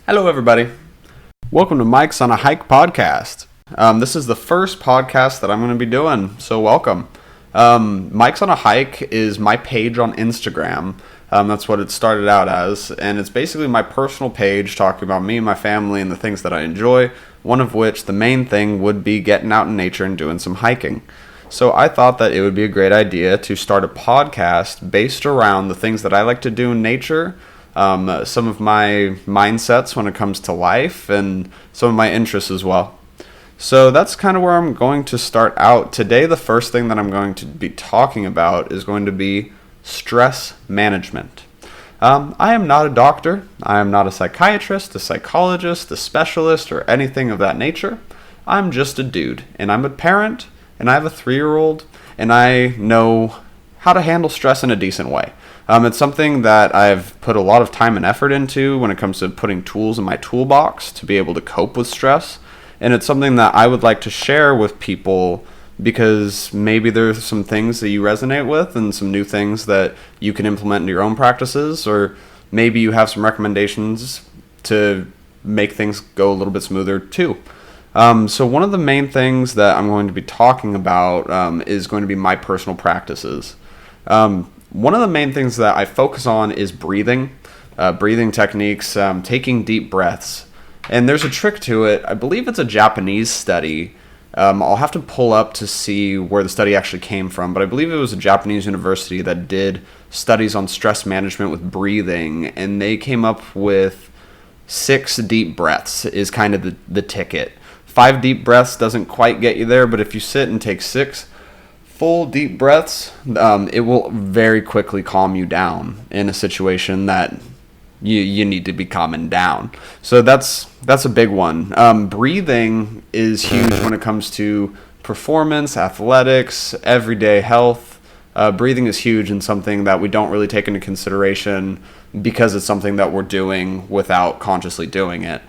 Hello, everybody. Welcome to Mike's on a Hike podcast. This is the first podcast that I'm going to be doing, so welcome. Mike's on a Hike is my page on Instagram. That's what it started out as, and it's basically my personal page talking about me and my family and the things that I enjoy, one of which, the main thing, would be getting out in nature and doing some hiking. So I thought that it would be a great idea to start a podcast based around the things that I like to do in nature, some of my mindsets when it comes to life, and some of my interests as well. So that's kind of where I'm going to start out. Today, the first thing that I'm going to be talking about is going to be stress management. I am not a doctor. I am not a psychiatrist, a psychologist, a specialist, or anything of that nature. I'm just a dude, and I'm a parent, and I have a 3-year-old, and I know how to handle stress in a decent way. It's something that I've put a lot of time and effort into when it comes to putting tools in my toolbox to be able to cope with stress. And it's something that I would like to share with people because maybe there's some things that you resonate with and some new things that you can implement into your own practices, or maybe you have some recommendations to make things go a little bit smoother too. So one of the main things that I'm going to be talking about is going to be my personal practices. One of the main things that I focus on is breathing techniques, taking deep breaths. And there's a trick to it. I believe it's a Japanese study. I'll have to pull up to see where the study actually came from, but I believe it was a Japanese university that did studies on stress management with breathing, and they came up with 6 deep breaths is kind of the ticket. 5 deep breaths doesn't quite get you there, but if you sit and take 6 full deep breaths, it will very quickly calm you down in a situation that you need to be calming down. So that's a big one. Breathing is huge when it comes to performance, athletics, everyday health. Breathing is huge and something that we don't really take into consideration because it's something that we're doing without consciously doing it.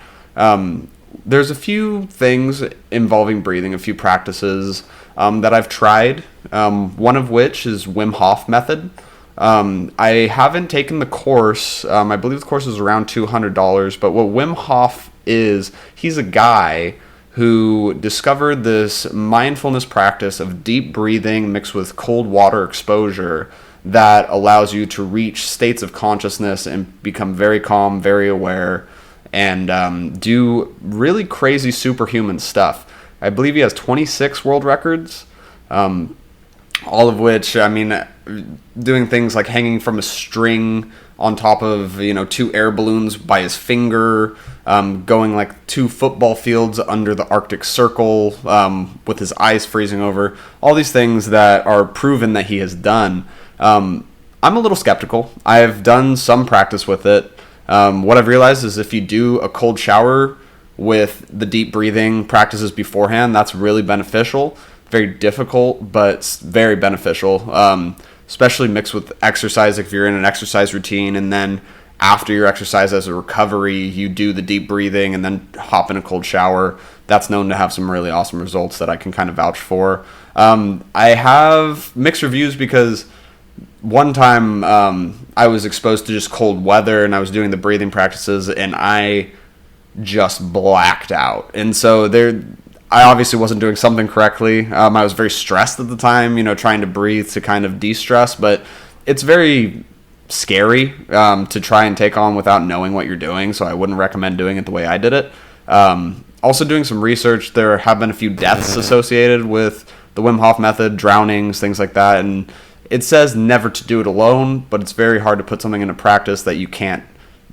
There's a few things involving breathing, a few practices that I've tried, one of which is Wim Hof method. I haven't taken the course. I believe the course is around $200, but what Wim Hof is, he's a guy who discovered this mindfulness practice of deep breathing mixed with cold water exposure that allows you to reach states of consciousness and become very calm, very aware, and do really crazy superhuman stuff. I believe he has 26 world records, all of which, doing things like hanging from a string on top of 2 air balloons by his finger, going like 2 football fields under the Arctic Circle with his eyes freezing over, all these things that are proven that he has done. I'm a little skeptical. I've done some practice with it. What I've realized is if you do a cold shower with the deep breathing practices beforehand, that's really beneficial. Very difficult, but very beneficial, especially mixed with exercise. If you're in an exercise routine and then after your exercise as a recovery, you do the deep breathing and then hop in a cold shower, that's known to have some really awesome results that I can kind of vouch for. I have mixed reviews because one time I was exposed to just cold weather and I was doing the breathing practices and I just blacked out. And so I obviously wasn't doing something correctly. I was very stressed at the time, trying to breathe to kind of de-stress, but it's very scary to try and take on without knowing what you're doing, so I wouldn't recommend doing it the way I did it. Also doing some research, there have been a few deaths associated with the Wim Hof method, drownings, things like that, and it says never to do it alone, but it's very hard to put something into practice that you can't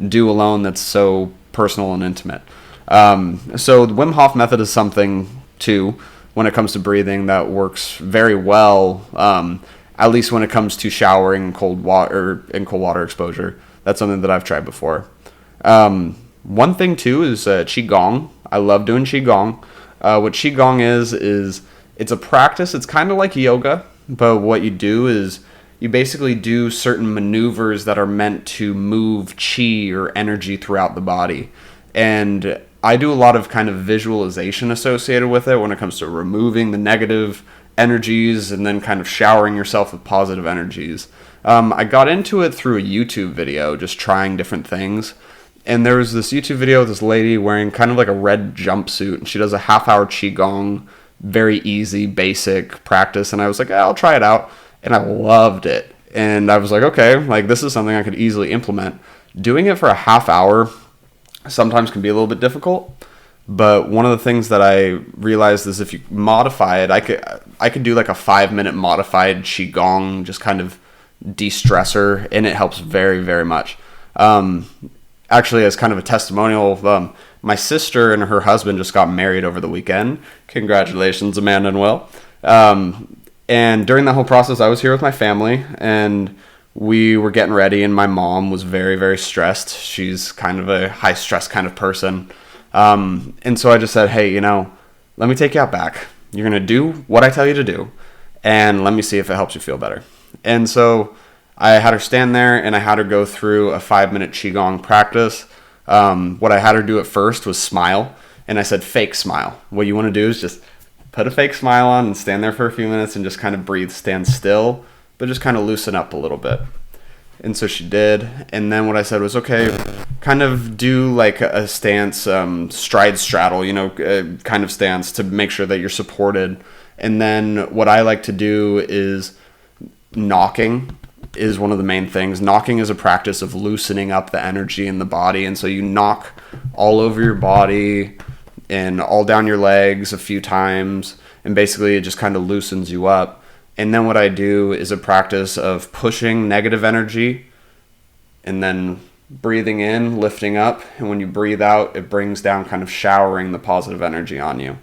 do alone that's so personal and intimate. So the Wim Hof method is something, too, when it comes to breathing that works very well, at least when it comes to showering cold water exposure. That's something that I've tried before. One thing, too, is Qigong. I love doing Qigong. What Qigong is it's a practice. It's kind of like yoga, but what you do is you basically do certain maneuvers that are meant to move qi or energy throughout the body. And I do a lot of kind of visualization associated with it when it comes to removing the negative energies and then kind of showering yourself with positive energies. I got into it through a YouTube video, just trying different things. And there was this YouTube video of this lady wearing kind of like a red jumpsuit, and she does a half-hour qigong, very easy, basic practice. And I was like, I'll try it out, and I loved it. And I was like, okay, like this is something I could easily implement. Doing it for a half hour sometimes can be a little bit difficult. But one of the things that I realized is if you modify it, I could do like a 5-minute modified qigong, just kind of de-stressor, and it helps very, very much. Actually, as kind of a testimonial, my sister and her husband just got married over the weekend. Congratulations, Amanda and Will. And during that whole process, I was here with my family, and we were getting ready, and my mom was very, very stressed. She's kind of a high-stress kind of person. And so I just said, hey, let me take you out back. You're going to do what I tell you to do, and let me see if it helps you feel better. And so I had her stand there, and I had her go through a 5-minute qigong practice. What I had her do at first was smile, and I said, fake smile. What you want to do is just put a fake smile on and stand there for a few minutes and just kind of breathe, stand still, but just kind of loosen up a little bit. And so she did. And then what I said was, okay, kind of do like a stance, stride straddle, kind of stance to make sure that you're supported. And then what I like to do is knocking is one of the main things. Knocking is a practice of loosening up the energy in the body. And so you knock all over your body and all down your legs a few times. And basically it just kind of loosens you up. And then what I do is a practice of pushing negative energy and then breathing in, lifting up. And when you breathe out, it brings down, kind of showering the positive energy on you.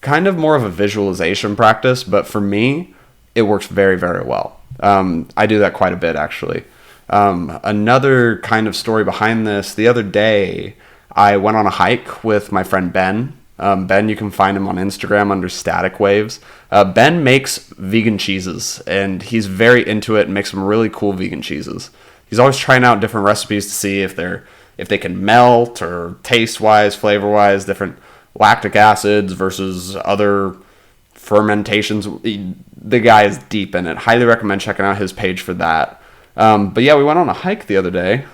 Kind of more of a visualization practice, but for me, it works very, very well. I do that quite a bit, actually. Another kind of story behind this, the other day, I went on a hike with my friend Ben. Ben, you can find him on Instagram under Static Waves. Ben makes vegan cheeses, and he's very into it and makes some really cool vegan cheeses. He's always trying out different recipes to see if they can melt or taste-wise, flavor-wise, different lactic acids versus other fermentations. The guy is deep in it. Highly recommend checking out his page for that. But yeah, we went on a hike the other day.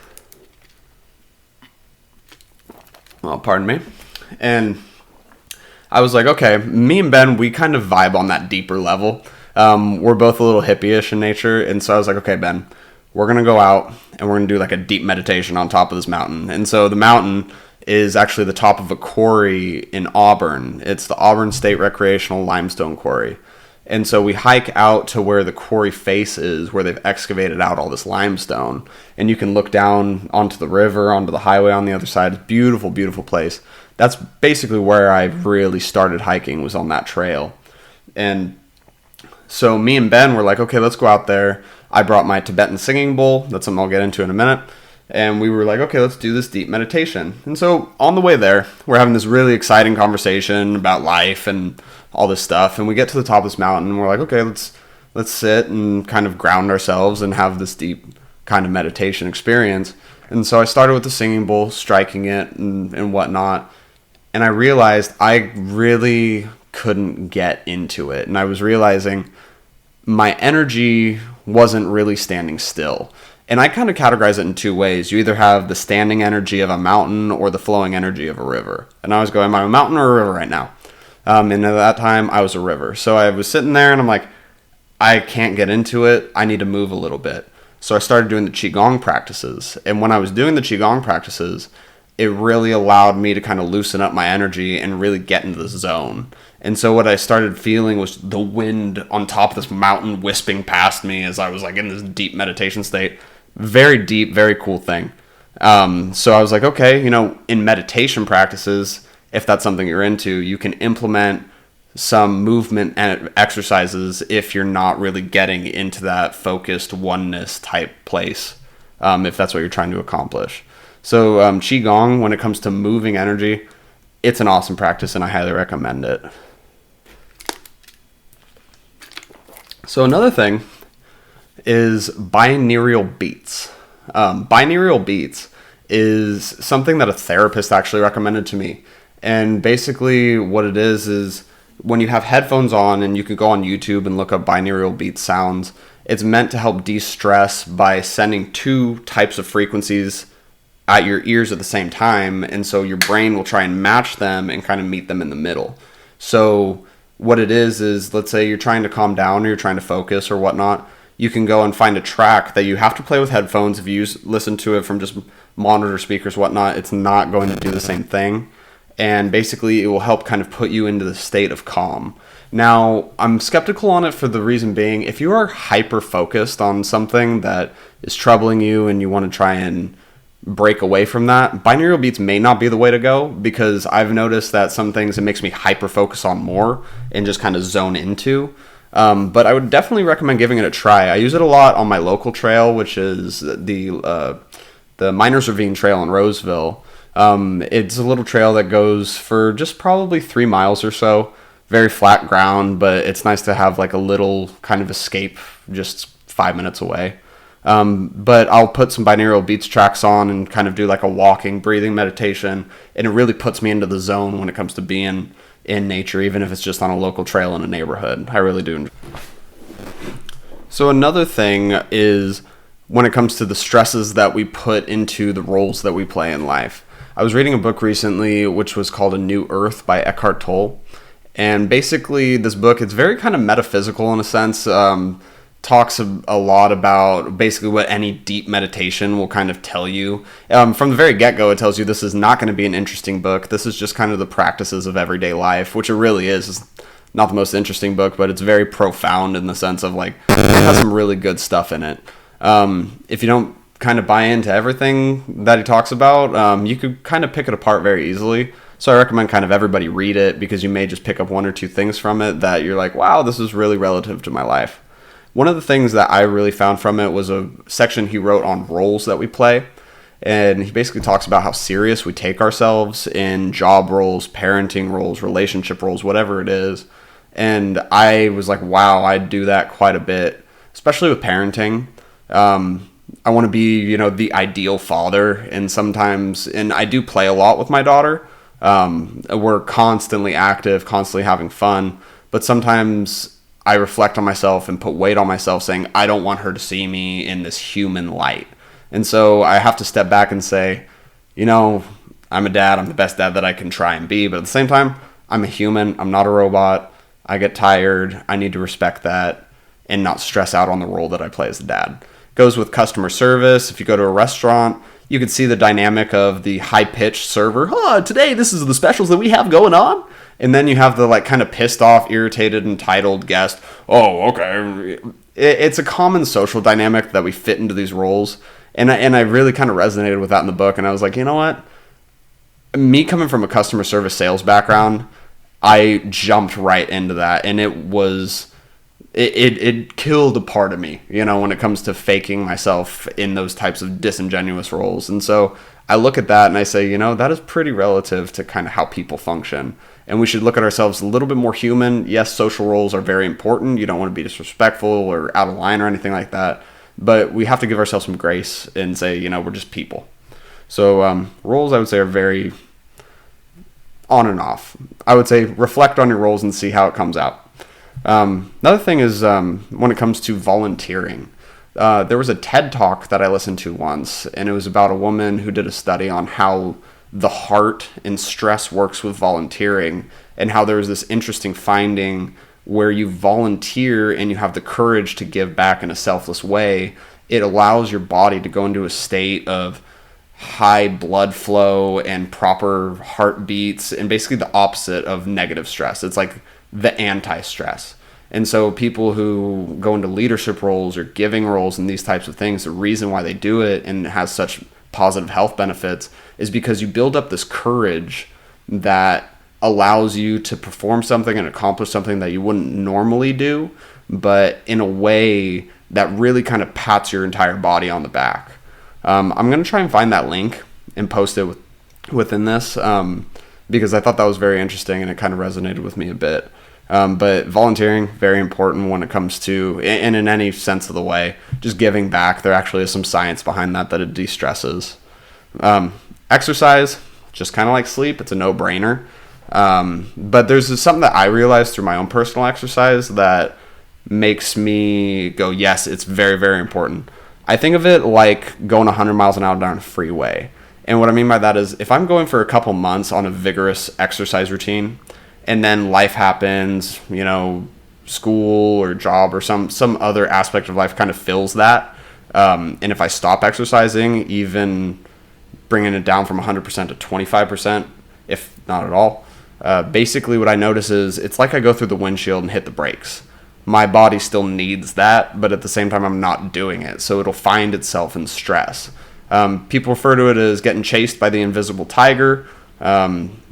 Well, pardon me. And I was like, okay, me and Ben, we kind of vibe on that deeper level. We're both a little hippie-ish in nature. And so I was like, okay, Ben, we're going to go out and we're going to do like a deep meditation on top of this mountain. And so the mountain is actually the top of a quarry in Auburn. It's the Auburn State Recreational Limestone Quarry. And so we hike out to where the quarry face is, where they've excavated out all this limestone. And you can look down onto the river, onto the highway on the other side. Beautiful, beautiful place. That's basically where I really started hiking, was on that trail. And so me and Ben were like, okay, let's go out there. I brought my Tibetan singing bowl. That's something I'll get into in a minute. And we were like, okay, let's do this deep meditation. And so on the way there, we're having this really exciting conversation about life and all this stuff. And we get to the top of this mountain and we're like, okay, let's sit and kind of ground ourselves and have this deep kind of meditation experience. And so I started with the singing bowl, striking it and whatnot. And I realized I really couldn't get into it. And I was realizing my energy wasn't really standing still. And I kind of categorize it in two ways. You either have the standing energy of a mountain or the flowing energy of a river. And I was going, am I a mountain or a river right now? And at that time, I was a river. So I was sitting there and I'm like, I can't get into it. I need to move a little bit. So I started doing the Qigong practices. And when I was doing the Qigong practices, it really allowed me to kind of loosen up my energy and really get into the zone. And so what I started feeling was the wind on top of this mountain wisping past me as I was like in this deep meditation state. Very deep, very cool thing. So I was like, okay, in meditation practices, if that's something you're into, you can implement some movement and exercises if you're not really getting into that focused oneness type place, if that's what you're trying to accomplish. So Qigong, when it comes to moving energy, it's an awesome practice and I highly recommend it. So another thing is binaural beats. Binaural beats is something that a therapist actually recommended to me. And basically what it is when you have headphones on, and you can go on YouTube and look up binaural beat sounds, it's meant to help de-stress by sending two types of frequencies at your ears at the same time, and so your brain will try and match them and kind of meet them in the middle. So what it is let's say you're trying to calm down or you're trying to focus or whatnot, you can go and find a track that you have to play with headphones. If you listen to it from just monitor speakers, whatnot, it's not going to do the same thing. And basically it will help kind of put you into the state of calm. Now, I'm skeptical on it for the reason being, if you are hyper focused on something that is troubling you and you want to try and break away from that, binaural beats may not be the way to go, because I've noticed that some things it makes me hyper focus on more and just kind of zone into. But I would definitely recommend giving it a try. I use it a lot on my local trail, which is the Miners Ravine Trail in Roseville. It's a little trail that goes for just probably 3 miles or so. Very flat ground, but it's nice to have like a little kind of escape just 5 minutes away. But I'll put some binaural beats tracks on and kind of do like a walking, breathing meditation, and it really puts me into the zone when it comes to being in nature, even if it's just on a local trail in a neighborhood. I really do. So another thing is when it comes to the stresses that we put into the roles that we play in life. I was reading a book recently which was called A New Earth by ECKHART Tolle. And basically this book, it's very kind of metaphysical in a sense, talks a lot about basically what any deep meditation will kind of tell you. From the very get-go, it tells you this is not going to be an interesting book. This is just kind of the practices of everyday life, which it really is. It's not the most interesting book, but it's very profound in the sense of like, it has some really good stuff in it. If you don't kind of buy into everything that he talks about, you could kind of pick it apart very easily. So I recommend kind of everybody read it, because you may just pick up 1 or 2 things from it that you're like, wow, this is really relative to my life. One of the things that I really found from it was a section he wrote on roles that we play. And he basically talks about how serious we take ourselves in job roles, parenting roles, relationship roles, whatever it is. And I was like, wow, I do that quite a bit, especially with parenting. I want to be, the ideal father. And sometimes, and I do play a lot with my daughter. We're constantly active, constantly having fun, but sometimes I reflect on myself and put weight on myself saying, I don't want her to see me in this human light. And so I have to step back and say, I'm a dad, I'm the best dad that I can try and be, but at the same time, I'm a human, I'm not a robot, I get tired, I need to respect that and not stress out on the role that I play as a dad. Goes with customer service. If you go to a restaurant, you can see the dynamic of the high-pitched server. Today this is the specials that we have going on. And then you have the like kind of pissed off, irritated, entitled guest. Oh, okay. It's a common social dynamic that we fit into these roles. And I really kind of resonated with that in the book. And I was like, you know what? Me coming from a customer service sales background, I jumped right into that. And it killed a part of me, when it comes to faking myself in those types of disingenuous roles. And so I look at that and I say, that is pretty relative to kind of how people function. And we should look at ourselves a little bit more human. Yes, social roles are very important. You don't want to be disrespectful or out of line or anything like that. But we have to give ourselves some grace and say, we're just people. So roles, I would say, are very on and off. I would say reflect on your roles and see how it comes out. Another thing is when it comes to volunteering. There was a TED Talk that I listened to once, and it was about a woman who did a study on how the heart and stress works with volunteering, and how there was this interesting finding where you volunteer and you have the courage to give back in a selfless way. It allows your body to go into a state of high blood flow and proper heartbeats, and basically the opposite of negative stress. It's like the anti-stress. And so people who go into leadership roles or giving roles and these types of things, the reason why they do it and it has such positive health benefits is because you build up this courage that allows you to perform something and accomplish something that you wouldn't normally do, but in a way that really kind of pats your entire body on the back. I'm going to try and find that link and post it within this because I thought that was very interesting and it kind of resonated with me a bit. But volunteering, very important when it comes to, and in any sense of the way, just giving back. There actually is some science behind that it de-stresses. Exercise, just kind of like sleep, it's a no-brainer. But there's something that I realized through my own personal exercise that makes me go, yes, it's very, very important. I think of it like going 100 miles an hour down a freeway. And what I mean by that is if I'm going for a couple months on a vigorous exercise routine and then life happens, school or job or some other aspect of life kind of fills that. And if I stop exercising, even bringing it down from 100% to 25%, if not at all, basically what I notice is it's like I go through the windshield and hit the brakes. My body still needs that, but at the same time, I'm not doing it. So it'll find itself in stress. People refer to it as getting chased by the invisible tiger.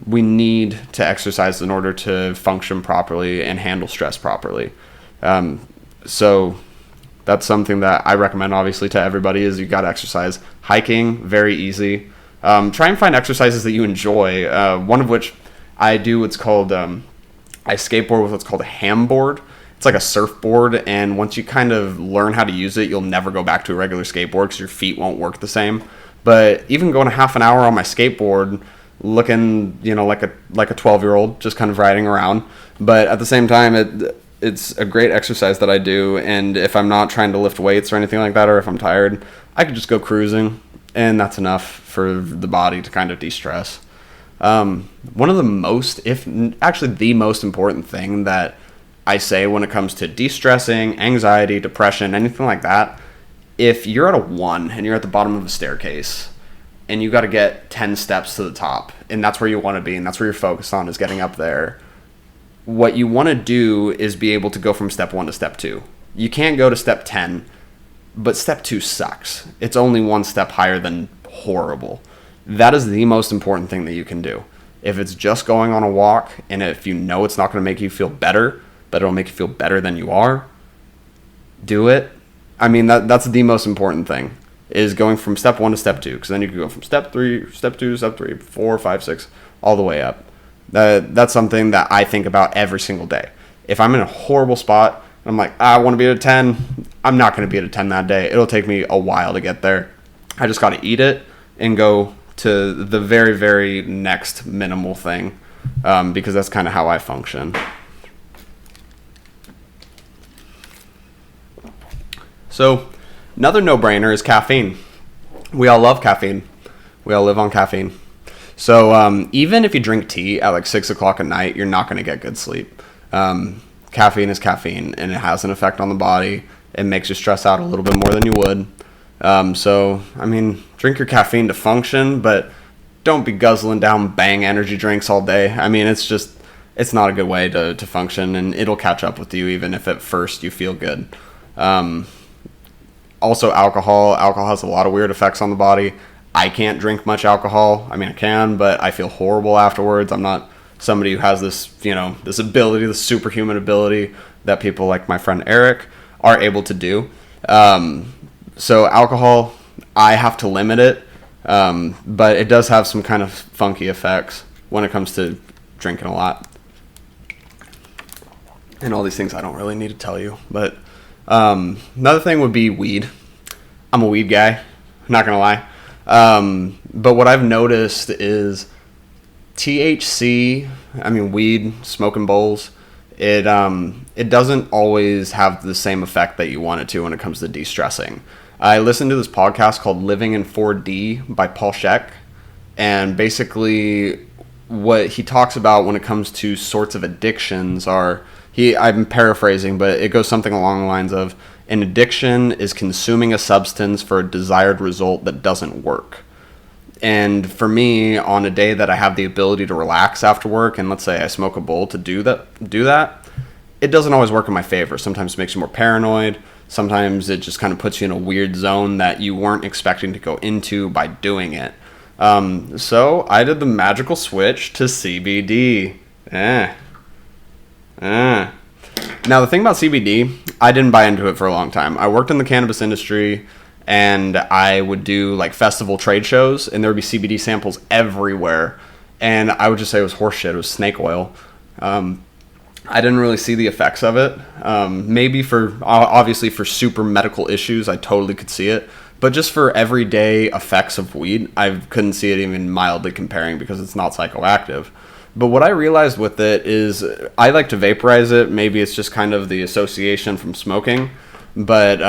We need to exercise in order to function properly and handle stress properly. So that's something that I recommend, obviously, to everybody is you got to exercise. Hiking, very easy. Try and find exercises that you enjoy. One of which I do what's called, I skateboard with what's called a hamboard. It's like a surfboard, and once you kind of learn how to use it, you'll never go back to a regular skateboard because your feet won't work the same. But even going a half an hour on my skateboard, looking, like a 12-year-old, just kind of riding around. But at the same time, it's a great exercise that I do, and if I'm not trying to lift weights or anything like that, or if I'm tired, I could just go cruising, and that's enough for the body to kind of de-stress. One of the most, actually the most important thing that I say when it comes to de-stressing, anxiety, depression, anything like that, if you're at a 1 and you're at the bottom of a staircase and you got to get 10 steps to the top and that's where you want to be and that's where you're focused on is getting up there, what you want to do is be able to go from step 1 to step 2. You can't go to step 10, but step 2 sucks. It's only one step higher than horrible. That is the most important thing that you can do. If it's just going on a walk and if you know it's not going to make you feel better, but it'll make you feel better than you are, do it. I mean, that's the most important thing, is going from step 1 to step 2, because then you can go from step 3, step 2, step 3, 4, 5, 6, all the way up. That's something that I think about every single day. If I'm in a horrible spot, and I'm like, I want to be at a 10, I'm not going to be at a 10 that day. It'll take me a while to get there. I just got to eat it and go to the very, very next minimal thing, because that's kind of how I function. So another no-brainer is caffeine. We all love caffeine. We all live on caffeine. So even if you drink tea at like 6 o'clock at night, you're not going to get good sleep. Caffeine is caffeine, and it has an effect on the body. It makes you stress out a little bit more than you would. So, I mean, drink your caffeine to function, but don't be guzzling down Bang energy drinks all day. I mean, it's not a good way to function, and it'll catch up with you even if at first you feel good. Also, alcohol has a lot of weird effects on the body. I can't drink much alcohol. I mean, I can, but I feel horrible afterwards. I'm not somebody who has this, this ability, this superhuman ability that people like my friend Eric are able to do. So alcohol, I have to limit it, but it does have some kind of funky effects when it comes to drinking a lot. And all these things I don't really need to tell you, but another thing would be weed. I'm a weed guy, not gonna lie. But what I've noticed is THC, weed, smoking bowls, it doesn't always have the same effect that you want it to when it comes to de-stressing. I listened to this podcast called Living in 4D by Paul Sheck, and basically what he talks about when it comes to sorts of addictions are, I'm paraphrasing, but it goes something along the lines of, an addiction is consuming a substance for a desired result that doesn't work. And for me, on a day that I have the ability to relax after work, and let's say I smoke a bowl to do that, it doesn't always work in my favor. Sometimes it makes you more paranoid. Sometimes it just kind of puts you in a weird zone that you weren't expecting to go into by doing it. So I did the magical switch to CBD. Now, the thing about CBD, I didn't buy into it for a long time. I worked in the cannabis industry, and I would do like festival trade shows, and there would be CBD samples everywhere. And I would just say it was horseshit. It was snake oil. I didn't really see the effects of it. Maybe obviously for super medical issues, I totally could see it. But just for everyday effects of weed, I couldn't see it even mildly comparing because it's not psychoactive. But what I realized with it is I like to vaporize it. Maybe it's just kind of the association from smoking. But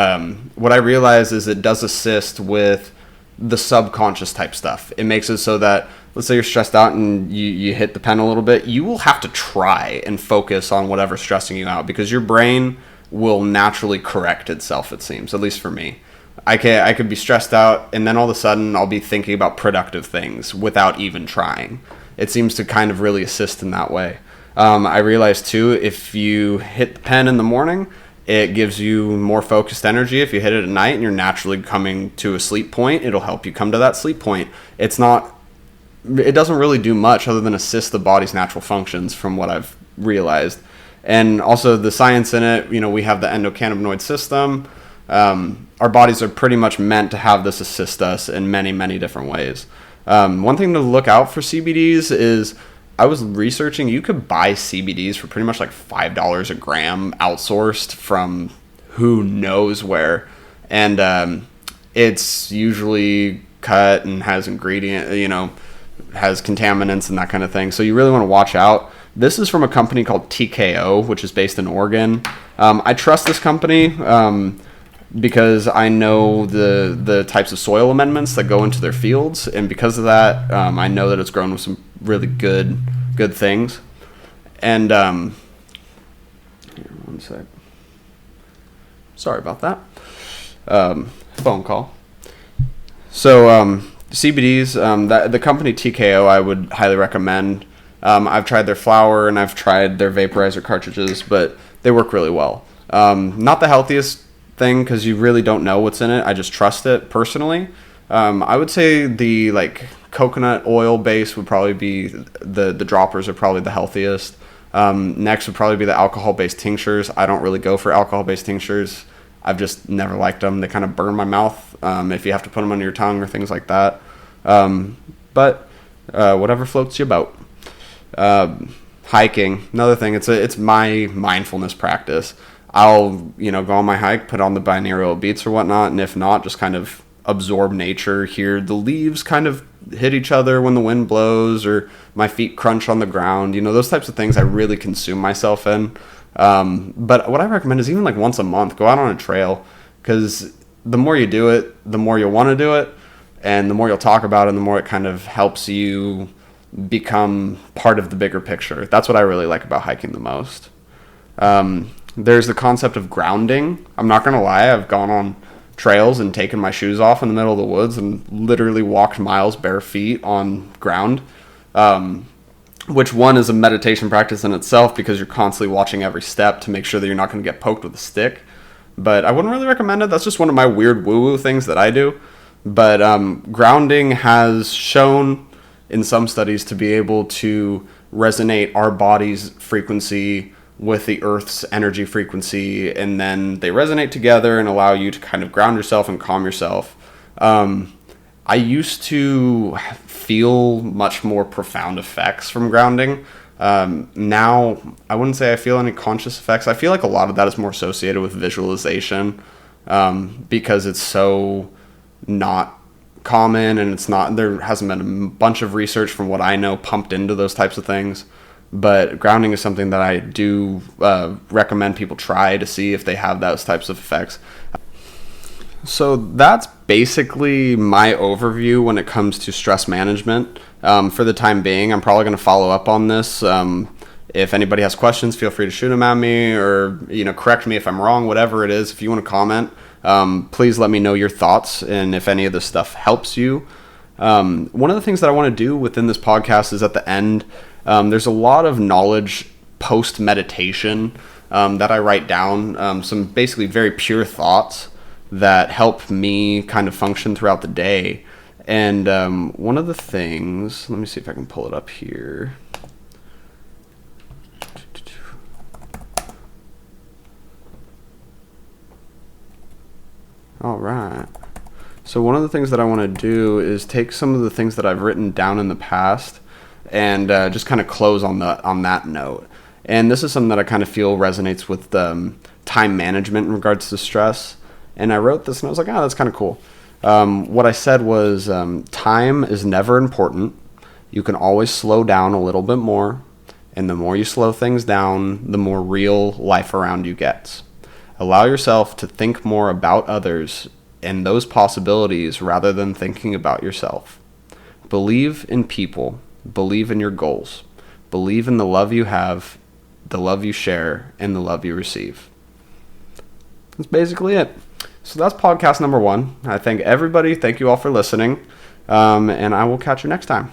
what I realized is it does assist with the subconscious type stuff. It makes it so that, let's say you're stressed out and you hit the pen a little bit, you will have to try and focus on whatever's stressing you out, because your brain will naturally correct itself, it seems, at least for me. I could be stressed out, and then all of a sudden I'll be thinking about productive things without even trying. It seems to kind of really assist in that way. I realized too, if you hit the pen in the morning, it gives you more focused energy. If you hit it at night and you're naturally coming to a sleep point, it'll help you come to that sleep point. It doesn't really do much other than assist the body's natural functions, from what I've realized. And also the science in it, we have the endocannabinoid system. Our bodies are pretty much meant to have this assist us in many, many different ways. One thing to look out for CBDs is, I was researching, you could buy CBDs for pretty much like $5 a gram outsourced from who knows where. And it's usually cut and has has contaminants and that kind of thing. So you really want to watch out. This is from a company called TKO, which is based in Oregon. I trust this company because I know the types of soil amendments that go into their fields, and because of that, I know that it's grown with some really good things. And here, one sec. Sorry about that. Phone call. So CBDs, the company TKO, I would highly recommend. I've tried their flower and I've tried their vaporizer cartridges, but they work really well. Not the healthiest thing, because you really don't know what's in it. I just trust it personally. I would say the coconut oil base would probably be the droppers are probably the healthiest. Next would probably be the alcohol-based tinctures. I don't really go for alcohol-based tinctures. I've just never liked them. They kind of burn my mouth if you have to put them under your tongue or things like that. But whatever floats your boat. Hiking, another thing. It's my mindfulness practice. I'll go on my hike, put on the binaural beats or whatnot, and if not, just kind of absorb nature, hear the leaves kind of hit each other when the wind blows, or my feet crunch on the ground. Those types of things I really consume myself in. But what I recommend is even once a month, go out on a trail, because the more you do it, the more you'll want to do it, and the more you'll talk about it, and the more it kind of helps you become part of the bigger picture. That's what I really like about hiking the most. There's the concept of grounding. I'm not going to lie, I've gone on trails and taken my shoes off in the middle of the woods and literally walked miles bare feet on ground, which one is a meditation practice in itself, because you're constantly watching every step to make sure that you're not going to get poked with a stick. But I wouldn't really recommend it. That's just one of my weird woo-woo things that I do. But grounding has shown in some studies to be able to resonate our body's frequency with the Earth's energy frequency, and then they resonate together and allow you to kind of ground yourself and calm yourself. I used to feel much more profound effects from grounding. Now, I wouldn't say I feel any conscious effects. I feel like a lot of that is more associated with visualization, because it's so not common, and there hasn't been a bunch of research from what I know pumped into those types of things. But grounding is something that I do recommend people try to see if they have those types of effects. So that's basically my overview when it comes to stress management. For the time being, I'm probably going to follow up on this. If anybody has questions, feel free to shoot them at me, or correct me if I'm wrong, whatever it is. If you want to comment, please let me know your thoughts and if any of this stuff helps you. One of the things that I want to do within this podcast is at the end, there's a lot of knowledge post-meditation that I write down, some basically very pure thoughts that help me kind of function throughout the day. And one of the things, let me see if I can pull it up here. All right. So one of the things that I want to do is take some of the things that I've written down in the past and just kind of close on that note. And this is something that I kind of feel resonates with time management in regards to stress. And I wrote this and I was like, that's kind of cool. What I said was, time is never important. You can always slow down a little bit more. And the more you slow things down, the more real life around you gets. Allow yourself to think more about others in those possibilities rather than thinking about yourself. Believe in people. Believe in your goals. Believe in the love you have, the love you share, and the love you receive. That's basically it. So that's podcast number 1. I thank everybody. Thank you all for listening. And I will catch you next time.